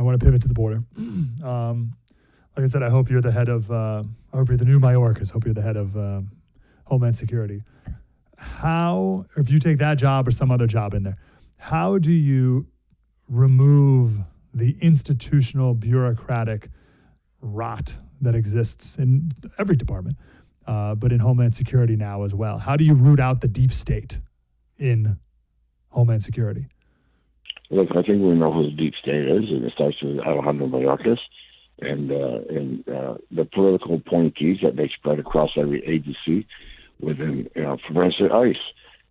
I want to pivot to the border. Like I said, I hope you're the head of, I hope you're the new Mayorkas. I hope you're the head of Homeland Security. How, if you take that job or some other job in there, how do you remove the institutional bureaucratic rot that exists in every department, but in Homeland Security now as well? How do you root out the deep state in Homeland Security? Look, I think we know who the deep state is, and it starts with Alejandro Mayorkas and the political appointees that they spread across every agency within, for instance, ICE.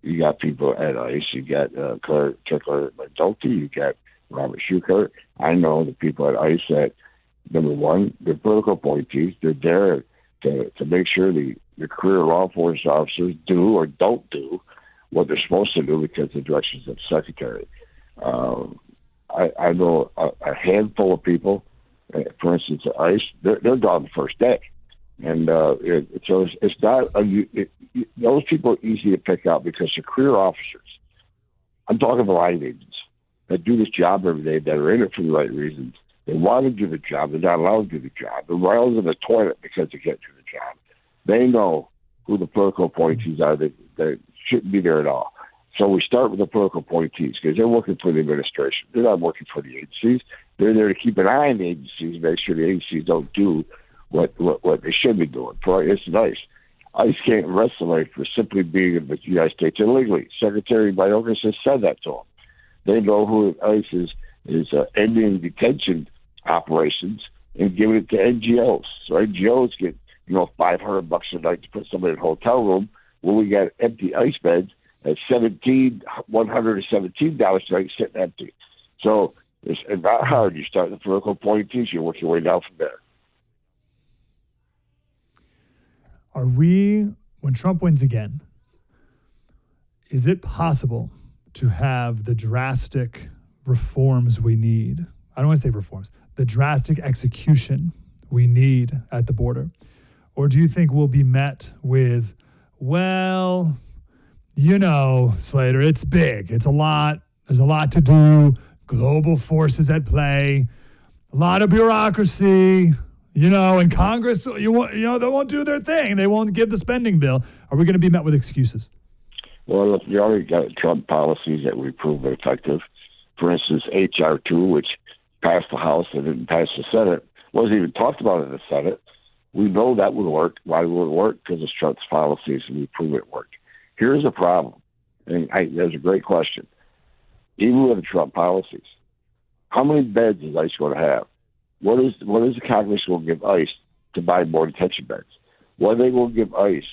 You got people at ICE. You got Claire Doty. You got Robert Schuchert. I know the people at ICE that, number one, they're political appointees. They're there to make sure the career law enforcement officers do or don't do what they're supposed to do because of the directions of the secretary. I know a handful of people, for instance, at ICE, they're gone the first day. And so it's not, those people are easy to pick out because they're career officers. I'm talking about line agents that do this job every day, that are in it for the right reasons. They want to do the job. They're not allowed to do the job. They're railed in the toilet because they can't do the job. They know who the political appointees are that shouldn't be there at all. So we start with the political appointees because they're working for the administration. They're not working for the agencies. They're there to keep an eye on the agencies, make sure the agencies don't do what they should be doing. For instance, ICE. ICE can't arrest somebody for simply being in the United States illegally. Secretary Mayorkas has said that to them. They know who ICE is ending detention operations and giving it to NGOs. So NGOs get $500 a night to put somebody in a hotel room when we got empty ICE beds at $117 a night sitting empty. So it's not hard. You start the political appointees, you work your way down from there. Are we, when Trump wins again, is it possible to have the drastic reforms we need? I don't want to say reforms, the drastic execution we need at the border? Or do you think we'll be met with, well, Slater, it's big. It's a lot. There's a lot to do. Global forces at play. A lot of bureaucracy. And Congress, they won't do their thing. They won't give the spending bill. Are we going to be met with excuses? Well, look, we already got Trump policies that we prove are effective. For instance, H.R. 2, which passed the House and didn't pass the Senate, wasn't even talked about in the Senate. We know that would work. Why would it work? Because it's Trump's policies, and we prove it worked. Here's the problem, and there's a great question. Even with the Trump policies, how many beds is ICE going to have? What is the Congress going to give ICE to buy more detention beds? What are they going to give ICE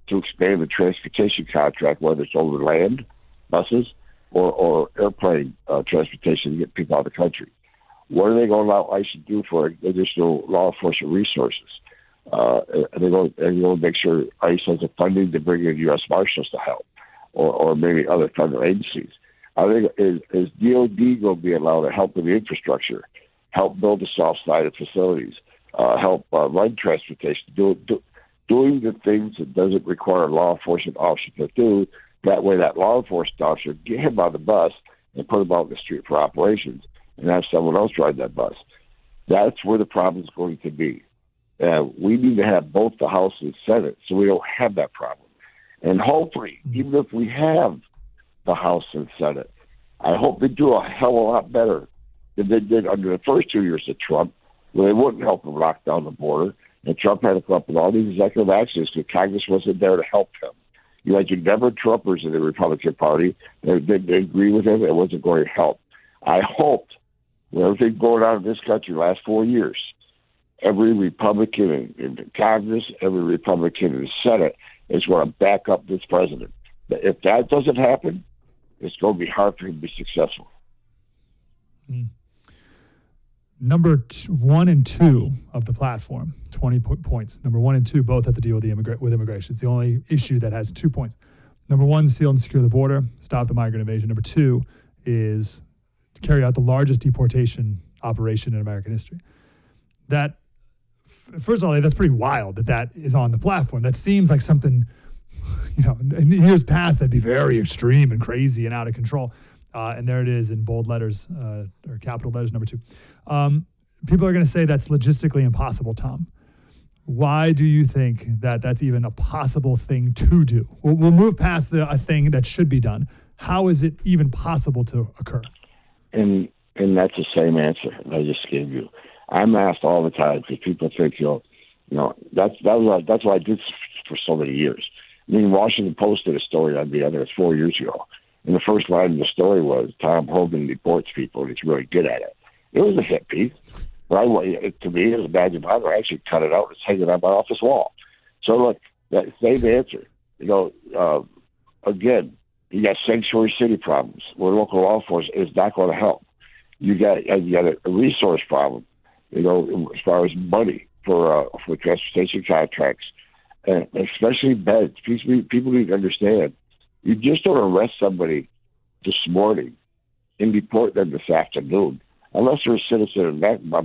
to expand the transportation contract, whether it's over land, buses, or airplane transportation to get people out of the country? What are they going to allow ICE to do for additional law enforcement resources? They're going to make sure ICE has the funding to bring in U.S. Marshals to help, or maybe other federal agencies. I think is DOD going to be allowed to help with the infrastructure, help build the soft-sided facilities, help run transportation, doing the things that doesn't require a law enforcement officer to do. That way, that law enforcement officer get him on the bus and put him out in the street for operations, and have someone else drive that bus. That's where the problem is going to be. We need to have both the House and Senate so we don't have that problem. And hopefully, even if we have the House and Senate, I hope they do a hell of a lot better than they did under the first 2 years of Trump, where they wouldn't help him lock down the border. And Trump had to come up with all these executive actions because Congress wasn't there to help him. You had your never Trumpers in the Republican Party. They agree with him. It wasn't going to help. I hoped, with everything going on in this country the last 4 years, every Republican in Congress, every Republican in the Senate is going to back up this president. If that doesn't happen, it's going to be hard for him to be successful. Number 1 and 2 of the platform, 20 points. Number 1 and 2 both have to deal with immigration. It's the only issue that has 2 points. Number 1, seal and secure the border, stop the migrant invasion. Number 2 is to carry out the largest deportation operation in American history. That, first of all, that's pretty wild that is on the platform. That seems like something, in years past that'd be very extreme and crazy and out of control. and there it is in bold letters or capital letters, number 2. People are going to say that's logistically impossible, Tom. Why do you think that that's even a possible thing to do? We'll move past a thing that should be done. How is it even possible to occur? And that's the same answer I just gave you. I'm asked all the time because people think, that's what I did for so many years. I mean, Washington Post did a story on me, I think it was 4 years ago. And the first line of the story was, Tom Homan deports people, and he's really good at it. It was a hit piece. But to me, it was a badge of honor. I actually cut it out. It's hanging on my office wall. So, look, that same answer. Again, you got sanctuary city problems where local law enforcement is not going to help. You got a resource problem, as far as money for transportation contracts, and especially beds. People need to understand. You just don't arrest somebody this morning and deport them this afternoon, unless they're a citizen of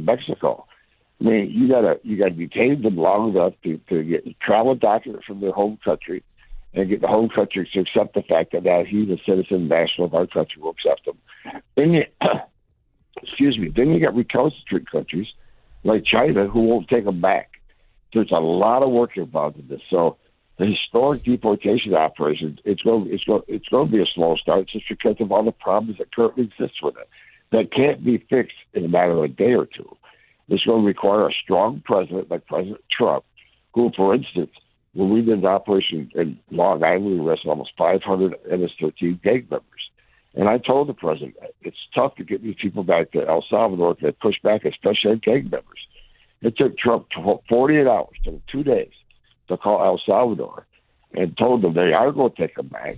Mexico. I mean, you gotta detain them long enough to get a travel document from their home country, and get the home country to accept the fact that now he's a citizen national of our country, will accept them. Then you got recalcitrant countries like China who won't take them back. There's a lot of work involved in this. So the historic deportation operations, it's going to be a slow start just because of all the problems that currently exist with it that can't be fixed in a matter of a day or two. It's going to require a strong president like President Trump, who, for instance, when we did an operation in Long Island, we arrested almost 500 MS-13 gang members. And I told the president, it's tough to get these people back to El Salvador if they push back, especially on gang members. It took Trump 48 hours, 2 days, to call El Salvador and told them they are going to take them back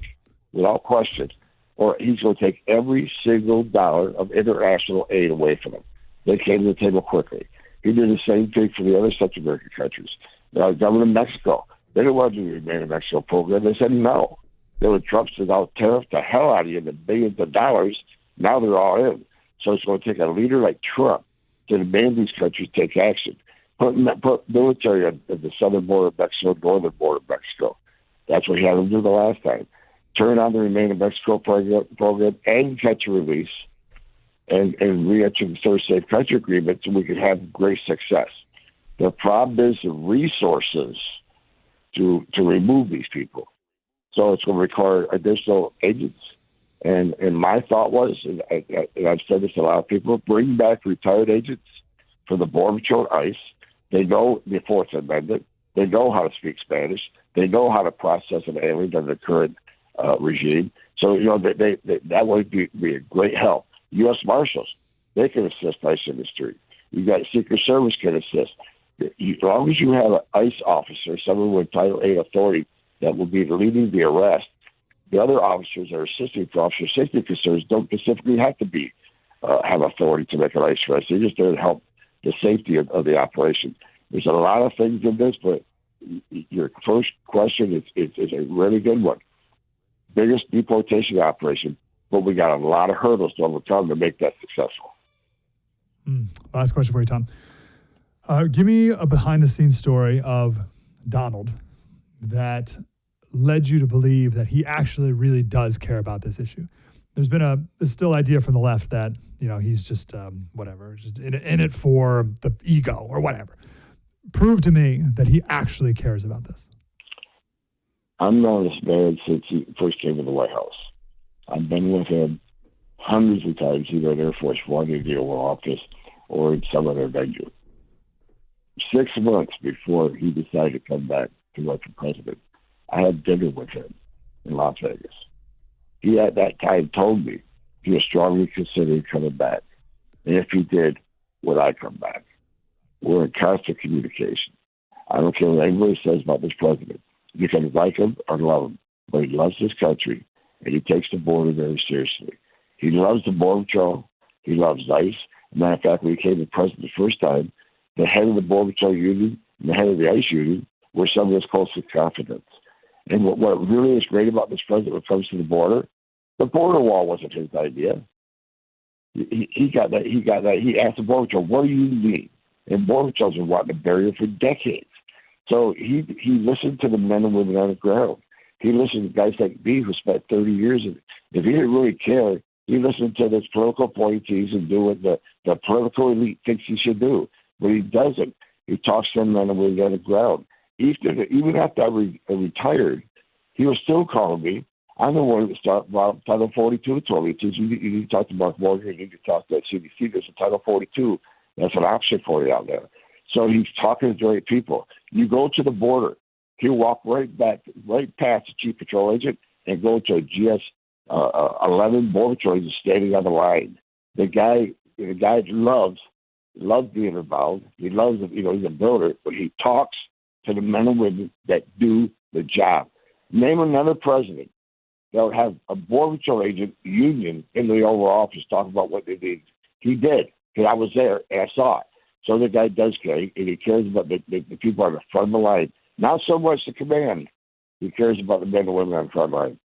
without question, or he's going to take every single dollar of international aid away from them. They came to the table quickly. He did the same thing for the other Central American countries. The government of Mexico, they didn't want to do the Remain in Mexico program. They said no. They were Trump said, I'll tariff the hell out of you, the billions of dollars. Now they're all in. So it's going to take a leader like Trump to demand these countries take action. Put military at the southern border of Mexico, northern border of Mexico. That's what he had them do the last time. Turn on the Remain in Mexico program and catch and release and re-enter the Third Safe Country Agreement so we can have great success. The problem is the resources to remove these people. So it's going to require additional agents. And my thought was, and I've said this to a lot of people, bring back retired agents from the Border Patrol ICE. They know the Fourth Amendment. They know how to speak Spanish. They know how to process an alien under the current regime. So, that would be a great help. U.S. Marshals, they can assist ICE in the street. You got Secret Service can assist. As long as you have an ICE officer, someone with Title 8 authority that will be leading the arrest, the other officers that are assisting for officer safety concerns don't specifically have to be have authority to make an ICE arrest. They're just there to help the safety of the operation. There's a lot of things in this, but your first question is a really good one. Biggest deportation operation, but we got a lot of hurdles to overcome to make that successful. Last question for you, Tom. Give me a behind-the-scenes story of Donald that led you to believe that he actually really does care about this issue. There's still idea from the left that he's just whatever, just in it for the ego or whatever. Prove to me that he actually cares about this. I've known this man since he first came to the White House. I've been with him hundreds of times, either at Air Force One in the Oval Office or in some other venue. 6 months before he decided to come back to run for president, I had dinner with him in Las Vegas. He at that time told me he was strongly considering coming back. And if he did, would I come back? We're in constant communication. I don't care what anybody says about this president. You can like him or love him, but he loves this country, and he takes the border very seriously. He loves the Border Patrol. He loves ICE. As a matter of fact, when he came to president the first time, the head of the Border Patrol Union and the head of the ICE Union were some of his closest confidants. And what really is great about this president when it comes to the border wall wasn't his idea. He got that. He asked the Border Patrol, what do you need? And Border Patrols have wanted a barrier for decades. So he listened to the men and women on the ground. He listened to guys like me who spent 30 years. And if he didn't really care, He listens to those political appointees and do what the political elite thinks he should do. But he doesn't. He talks to them and we're on the ground. Even after I retired, he was still calling me. I'm the one that started about Title 42 told me. You need to talk to Mark Morgan, you need to talk to CDC. There's a Title 42. That's an option for you out there. So he's talking to the right people. You go to the border, he'll walk right past the chief patrol agent and go to a GS 11 border patrol agent standing on the line. The guy loves being involved. He loves, he's a builder, but he talks to the men and women that do the job. Name another president that would have a border patrol agent union in the Oval Office talking about what they did. He did, because I was there and I saw it. So the guy does care, and he cares about the people on the front of the line. Not so much the command. He cares about the men and women on the front line.